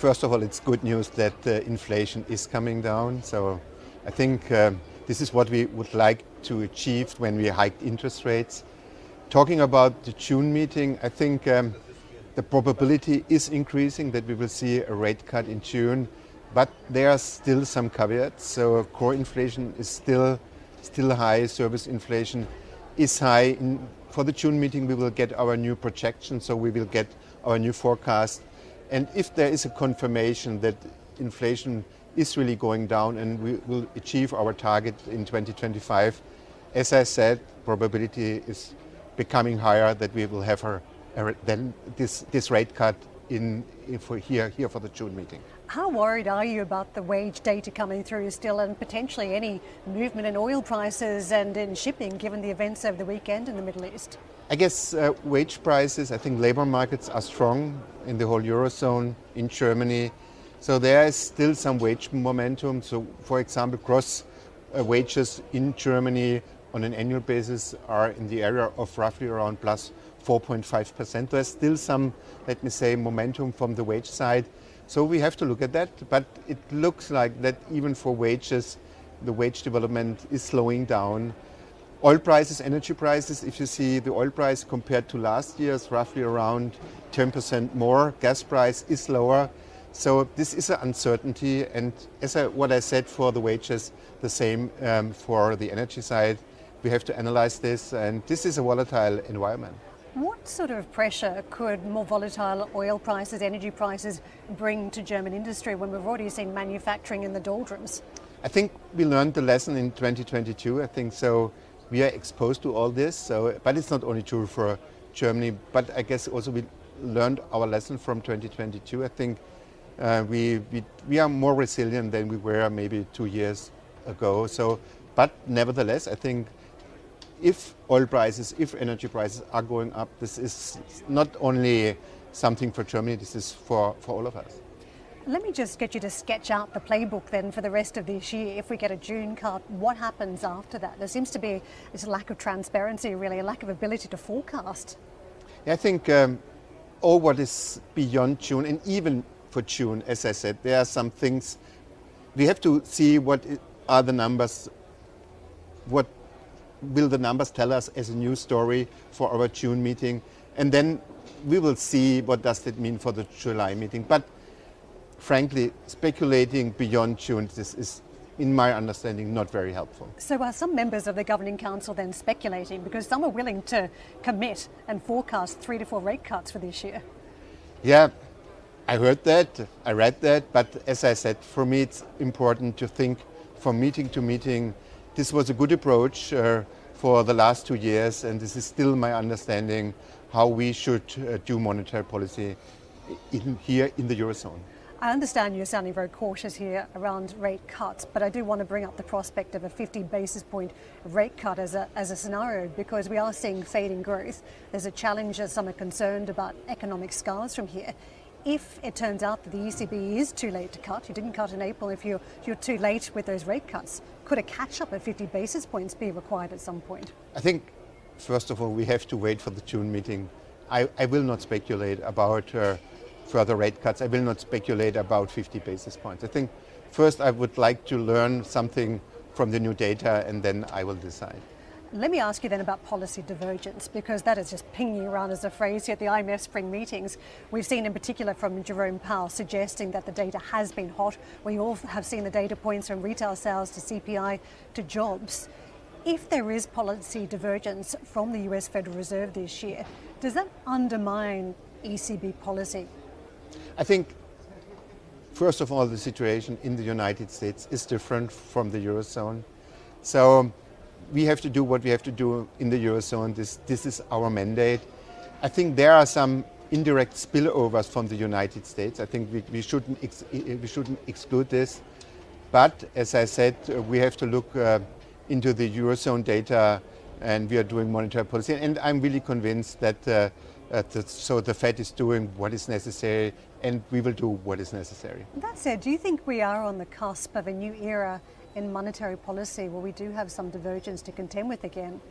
first of all, it's good news that inflation is coming down. So I think this is what we would like to achieve when we hiked interest rates. Talking about the June meeting, I think the probability is increasing that we will see a rate cut in June, but there are still some caveats. So core inflation is still high, service inflation is high. For the June meeting, we will get our new projection, so we will get our new forecast. And if there is a confirmation that inflation is really going down and we will achieve our target in 2025, as I said, probability is becoming higher that we will have then this rate cut for the June meeting. How worried are you about the wage data coming through still, and potentially any movement in oil prices and in shipping given the events over the weekend in the Middle East? I guess wage prices, I think labor markets are strong in the whole Eurozone, in Germany. So there is still some wage momentum. So for example, gross wages in Germany on an annual basis are in the area of roughly around plus 4.5%. There's still some, let me say, momentum from the wage side. So we have to look at that, but it looks like that even for wages, the wage development is slowing down. Oil prices, energy prices, if you see the oil price compared to last year is roughly around 10% more. Gas price is lower. So this is an uncertainty. And what I said for the wages, the same for the energy side. We have to analyze this, and this is a volatile environment. What sort of pressure could more volatile oil prices, energy prices bring to German industry when we've already seen manufacturing in the doldrums? I think we learned the lesson in 2022. I think so. We are exposed to all this. But it's not only true for Germany, but I guess also we learned our lesson from 2022. I think we are more resilient than we were maybe 2 years ago. But nevertheless, I think if oil prices, if energy prices are going up, this is not only something for Germany, this is for all of us. Let me just get you to sketch out the playbook then for the rest of this year. If we get a June cut, what happens after that? There seems to be this lack of transparency, really, a lack of ability to forecast. I think all what is beyond June, and even for June, as I said, there are some things we have to see what are the numbers, what will the numbers tell us as a news story for our June meeting, and then we will see what does that mean for the July meeting. But frankly, speculating beyond June, this is, in my understanding, not very helpful. So are some members of the Governing Council then speculating, because some are willing to commit and forecast 3 to 4 rate cuts for this year? Yeah, I heard that, I read that, but as I said, for me it's important to think from meeting to meeting. This was a good approach for the last 2 years, and this is still my understanding how we should do monetary policy here in the Eurozone. I understand you're sounding very cautious here around rate cuts, but I do want to bring up the prospect of a 50 basis point rate cut as a scenario, because we are seeing fading growth. There's a challenge, as some are concerned about economic scars from here. If it turns out that the ECB is too late to cut, you didn't cut in April, if you're too late with those rate cuts, could a catch-up of 50 basis points be required at some point? I think, first of all, we have to wait for the June meeting. I will not speculate about further rate cuts. I will not speculate about 50 basis points. I think first I would like to learn something from the new data, and then I will decide. Let me ask you then about policy divergence, because that is just pinging around as a phrase here at the IMF Spring Meetings. We've seen in particular from Jerome Powell suggesting that the data has been hot. We all have seen the data points from retail sales to CPI to jobs. If there is policy divergence from the US Federal Reserve this year, does that undermine ECB policy? I think, first of all, the situation in the United States is different from the Eurozone. So we have to do what we have to do in the Eurozone. This is our mandate. I think there are some indirect spillovers from the United States. I think we shouldn't exclude this. But as I said, we have to look into the Eurozone data, and we are doing monetary policy. And I'm really convinced that the Fed is doing what is necessary, and we will do what is necessary. That said, do you think we are on the cusp of a new era in monetary policy where we do have some divergence to contend with again?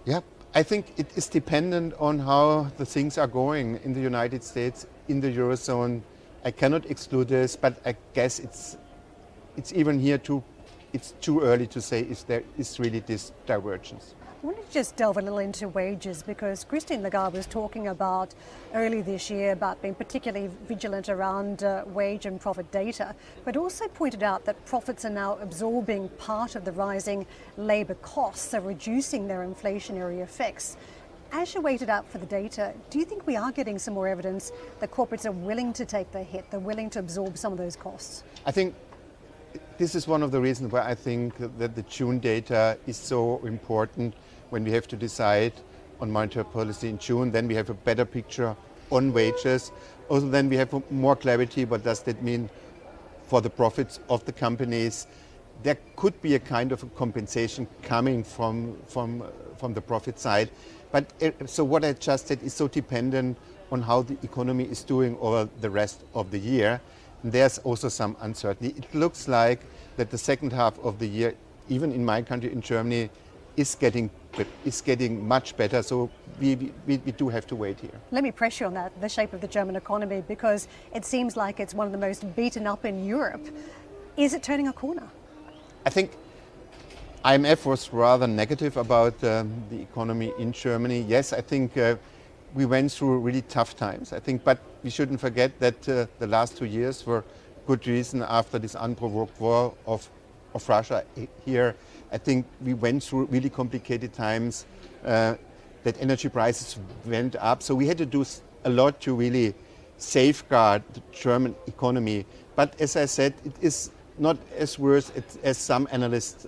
Yeah, I think it is dependent on how the things are going in the United States, in the Eurozone. I cannot exclude this, but I guess it's even here it's too early to say if there is really this divergence. I want to just delve a little into wages because Christine Lagarde was talking about early this year about being particularly vigilant around wage and profit data, but also pointed out that profits are now absorbing part of the rising labour costs, so reducing their inflationary effects. As you waited out for the data, do you think we are getting some more evidence that corporates are willing to take the hit, they're willing to absorb some of those costs? I think this is one of the reasons why I think that the June data is so important when we have to decide on monetary policy in June. Then we have a better picture on wages. Also then we have more clarity. What does that mean for the profits of the companies? There could be a kind of a compensation coming from the profit side. But so what I just said is so dependent on how the economy is doing over the rest of the year. And there's also some uncertainty. It looks like that the second half of the year, even in my country, in Germany, is getting much better. So we do have to wait here. Let me press you on that, the shape of the German economy, because it seems like it's one of the most beaten up in Europe. Is it turning a corner? I think IMF was rather negative about the economy in Germany. Yes, I think we went through really tough times, I think, but we shouldn't forget that the last 2 years were good reason after this unprovoked war of Russia here. I think we went through really complicated times, that energy prices went up. So we had to do a lot to really safeguard the German economy. But as I said, it is not as worse as some analysts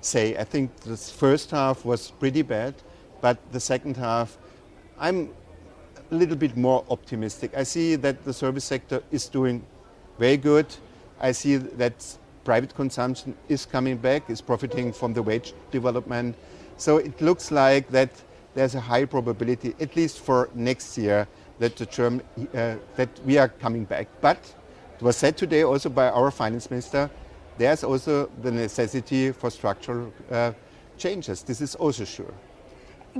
say. I think the first half was pretty bad, but the second half, I'm a little bit more optimistic. I see that the service sector is doing very good. I see that private consumption is coming back, is profiting from the wage development. So it looks like that there's a high probability, at least for next year, that that we are coming back. But it was said today also by our finance minister, there's also the necessity for structural changes. This is also sure.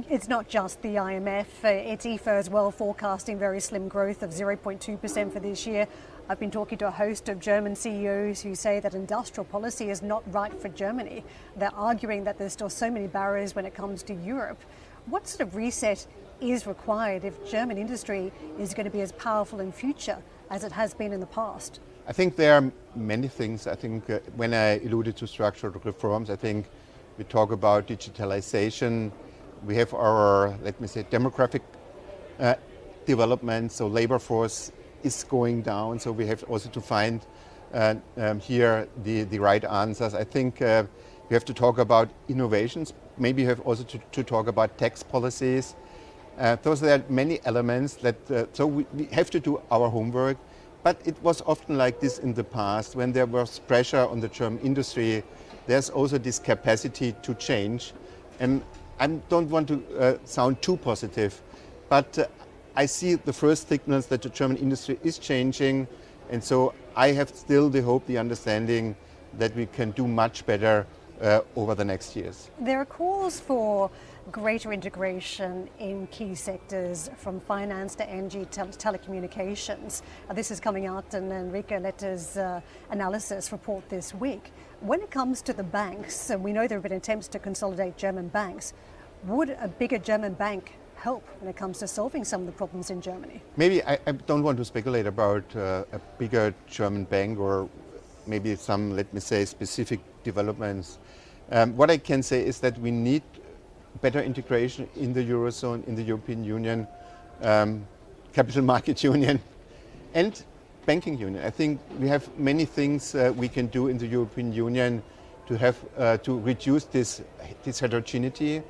It's not just the IMF, it's IFO as well, forecasting very slim growth of 0.2% for this year. I've been talking to a host of German CEOs who say that industrial policy is not right for Germany. They're arguing that there's still so many barriers when it comes to Europe. What sort of reset is required if German industry is going to be as powerful in future as it has been in the past? I think there are many things. I think when I alluded to structural reforms, I think we talk about digitalization. We have our, let me say, demographic development. So labor force is going down. So we have also to find here the right answers. I think we have to talk about innovations. Maybe we have also to talk about tax policies. Those are many elements that, so we have to do our homework. But it was often like this in the past. When there was pressure on the German industry, there's also this capacity to change. And I don't want to sound too positive, but I see the first signals that the German industry is changing. And so I have still the hope, the understanding that we can do much better over the next years. There are calls for greater integration in key sectors from finance to energy, telecommunications. This is coming out in Enrique Letter's analysis report this week. When it comes to the banks, and we know there have been attempts to consolidate German banks, would a bigger German bank help when it comes to solving some of the problems in Germany? Maybe I don't want to speculate about a bigger German bank or maybe some, let me say, specific developments. What I can say is that we need better integration in the Eurozone, in the European Union, capital market union and banking union. I think we have many things we can do in the European Union to have to reduce this heterogeneity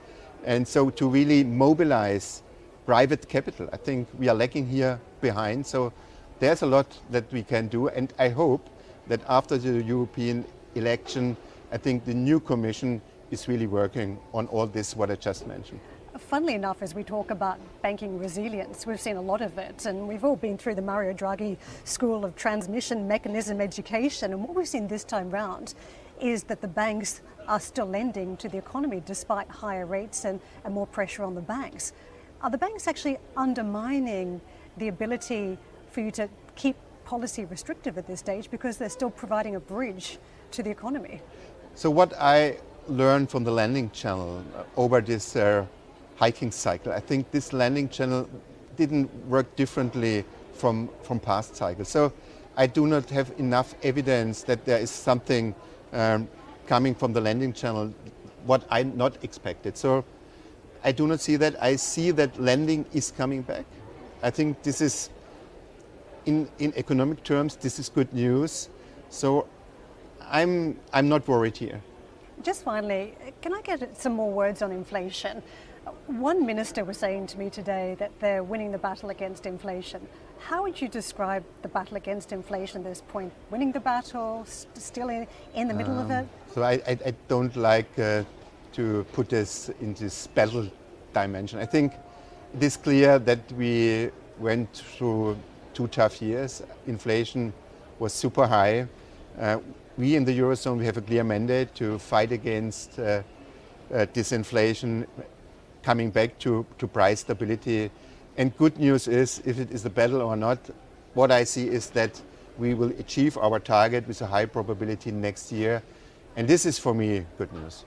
and so to really mobilize private capital. I think we are lagging here behind. So there's a lot that we can do, and I hope that after the European election, I think the new Commission is really working on all this, what I just mentioned. Funnily enough, as we talk about banking resilience, we've seen a lot of it, and we've all been through the Mario Draghi School of Transmission Mechanism Education, and what we've seen this time round is that the banks are still lending to the economy despite higher rates and more pressure on the banks. Are the banks actually undermining the ability for you to keep policy restrictive at this stage because they're still providing a bridge to the economy. So what I learned from the lending channel over this hiking cycle, I think this lending channel didn't work differently from past cycles. So I do not have enough evidence that there is something coming from the lending channel what I not expected. So I do not see that. I see that lending is coming back. I think this is, in economic terms, this is good news. So I'm not worried here. Just finally, can I get some more words on inflation? One minister was saying to me today that they're winning the battle against inflation. How would you describe the battle against inflation at this point? Winning the battle, still in the middle of it? So I don't like to put this in this battle dimension. I think it is clear that we went through 2 tough years. Inflation was super high. We in the Eurozone, we have a clear mandate to fight against disinflation, coming back to price stability. And good news is, if it is a battle or not, what I see is that we will achieve our target with a high probability next year. And this is, for me, good news.